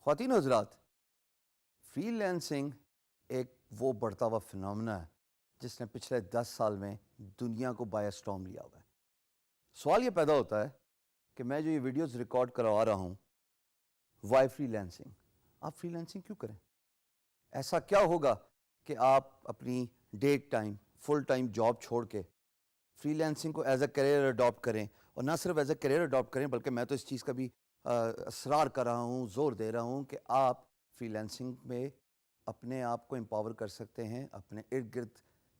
خواتین و حضرات، فری لینسنگ ایک وہ بڑھتا ہوا فنامنا ہے جس نے پچھلے 10 سال میں دنیا کو بائی اسٹارم لیا ہوا ہے۔ سوال یہ پیدا ہوتا ہے کہ میں جو یہ ویڈیوز ریکارڈ کروا رہا ہوں، وائی فری لینسنگ؟ آپ فری لینسنگ کیوں کریں؟ ایسا کیا ہوگا کہ آپ اپنی date time full time job چھوڑ کے فری لینسنگ کو ایز اے کیریئر اڈاپٹ کریں؟ اور نہ صرف ایز اے کیریئر اڈاپٹ کریں بلکہ میں تو اس چیز کا بھی اصرار کر رہا ہوں، زور دے رہا ہوں کہ آپ فری لینسنگ میں اپنے آپ کو امپاور کر سکتے ہیں، اپنے ارد گرد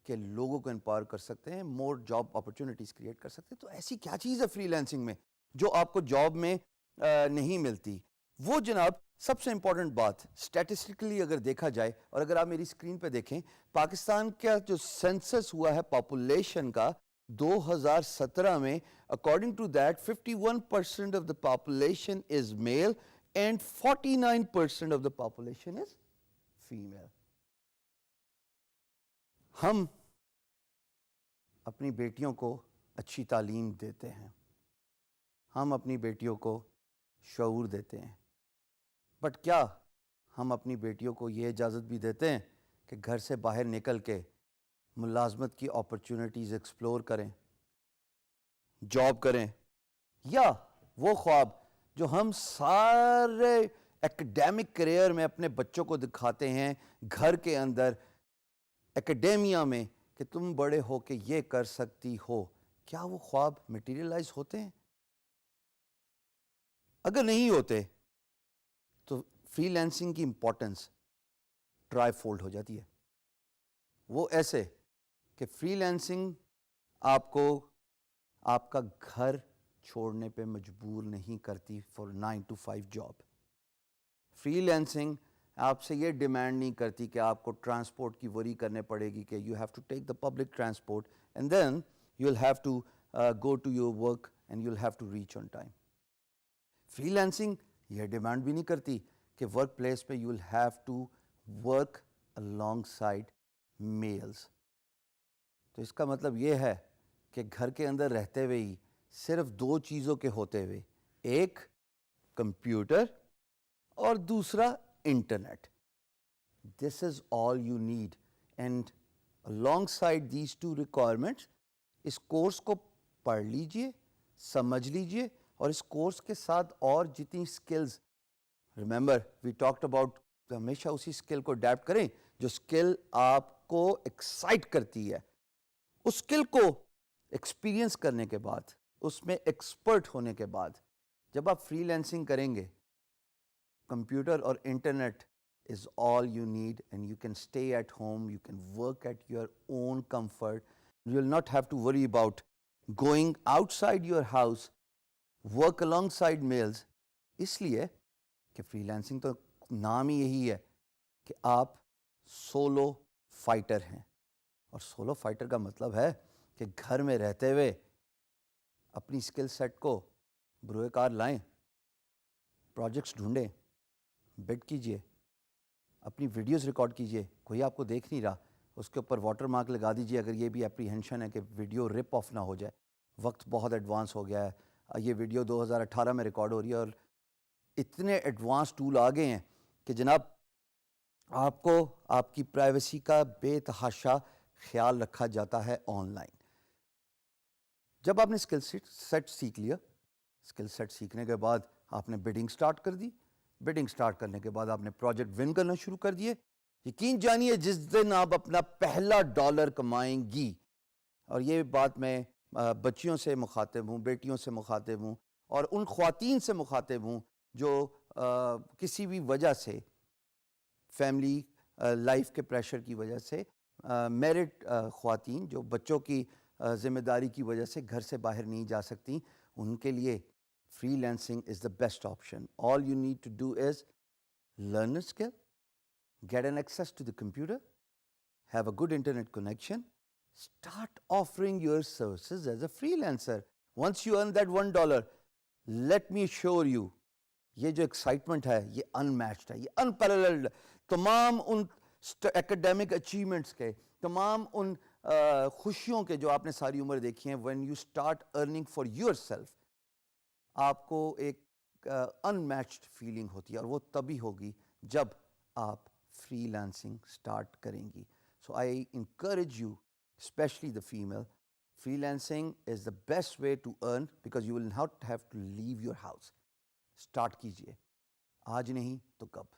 کے لوگوں کو امپاور کر سکتے ہیں، مور جاب اپرچونیٹیز کریٹ کر سکتے ہیں۔ تو ایسی کیا چیز ہے فری لینسنگ میں جو آپ کو جاب میں نہیں ملتی؟ وہ جناب سب سے امپورٹنٹ بات اسٹیٹسٹکلی اگر دیکھا جائے، اور اگر آپ میری اسکرین پہ دیکھیں، پاکستان کا جو سینسس ہوا ہے پاپولیشن کا 2017 میں، according to that 51% of the population is male and 49% of the population is female۔ ہم اپنی بیٹیوں کو اچھی تعلیم دیتے ہیں، ہم اپنی بیٹیوں کو شعور دیتے ہیں، بٹ کیا ہم اپنی بیٹیوں کو یہ اجازت بھی دیتے ہیں کہ گھر سے باہر نکل کے ملازمت کی اپرچونیٹیز ایکسپلور کریں، جاب کریں؟ یا وہ خواب جو ہم سارے ایکڈیمک کیریئر میں اپنے بچوں کو دکھاتے ہیں، گھر کے اندر ایکڈیمیا میں، کہ تم بڑے ہو کے یہ کر سکتی ہو، کیا وہ خواب میٹیریلائز ہوتے ہیں؟ اگر نہیں ہوتے تو فری لینسنگ کی امپورٹنس ٹرائی فولڈ ہو جاتی ہے۔ وہ ایسے کہ فری لینسنگ آپ کو آپ کا گھر چھوڑنے پہ مجبور نہیں کرتی for 9 to 5 job. Free lancing آپ سے یہ ڈیمانڈ نہیں کرتی کہ آپ کو ٹرانسپورٹ کی وری کرنے پڑے گی کہ you have to take the public transport and then you will have to go to your work and you will have to reach on time. Freelancing یہ ڈیمانڈ بھی نہیں کرتی کہ ورک پلیس پہ you will have to work along side males. تو اس کا مطلب یہ ہے کہ گھر کے اندر رہتے ہوئے ہی صرف 2 چیزوں کے ہوتے ہوئے، ایک کمپیوٹر اور دوسرا internet, this is all you need. And along side these 2 requirements، اس کورس کو پڑھ لیجئے، سمجھ لیجئے، اور اس کورس کے ساتھ اور جتنی skills, remember we talked about, ہمیشہ اسی سکل کو اڈیپٹ کریں جو سکل آپ کو ایکسائٹ کرتی ہے۔ اس سکل کو ایکسپیرینس کرنے کے بعد، اس میں ایکسپرٹ ہونے کے بعد، جب آپ فری لینسنگ کریں گے، کمپیوٹر اور internet is all you need and you can stay at home, you can work at your own comfort, you will not have to worry about going outside your house, work alongside males۔ اس لیے کہ free lancing تو نام ہی یہی ہے کہ آپ solve fighter ہیں، اور سولو فائٹر کا مطلب ہے کہ گھر میں رہتے ہوئے اپنی اسکل سیٹ کو بروئے کار لائیں، پروجیکٹس ڈھونڈیں، بڈ کیجئے، اپنی ویڈیوز ریکارڈ کیجئے، کوئی آپ کو دیکھ نہیں رہا، اس کے اوپر واٹر مارک لگا دیجئے اگر یہ بھی اپریہنشن ہے کہ ویڈیو رپ آف نہ ہو جائے۔ وقت بہت ایڈوانس ہو گیا ہے، یہ ویڈیو 2018 میں ریکارڈ ہو رہی ہے، اور اتنے ایڈوانس ٹول آ گئے ہیں کہ جناب آپ کو آپ کی پرائیویسی کا بے تحاشا خیال رکھا جاتا ہے آن لائن۔ جب آپ نے اسکل سیٹ سیکھ لیا، اسکل سیٹ سیکھنے کے بعد آپ نے بڈنگ سٹارٹ کر دی، بڈنگ سٹارٹ کرنے کے بعد آپ نے پروجیکٹ ون کرنا شروع کر دیے، یقین جانیے جس دن آپ اپنا پہلا ڈالر کمائیں گی، اور یہ بات میں بچیوں سے مخاطب ہوں، بیٹیوں سے مخاطب ہوں، اور ان خواتین سے مخاطب ہوں جو کسی بھی وجہ سے، فیملی لائف کے پریشر کی وجہ سے، میرڈ خواتین جو بچوں کی ذمہ داری کی وجہ سے گھر سے باہر نہیں جا سکتی، ان کے لیے freelancing is the best option. All you need to do is learn a skill, get an access to the computer, have a good internet connection, start offering your services as a freelancer. Once you earn that $1, let me assure you، یہ جو excitement ہے یہ unmatched ہے، یہ unparalleled۔ تمام in academic achievements کے، تمام ان خوشیوں کے جو آپ نے ساری عمر دیکھی ہیں، when you start earning for yourself، آپ کو ایک انمیچڈ فیلنگ ہوتی ہے، اور وہ تبھی ہوگی جب آپ فری لانسنگ اسٹارٹ کریں گی. So I encourage you specially the female. Freelancing is the best way to earn because you will not have to leave your house. Start کیجیے، آج نہیں تو کب.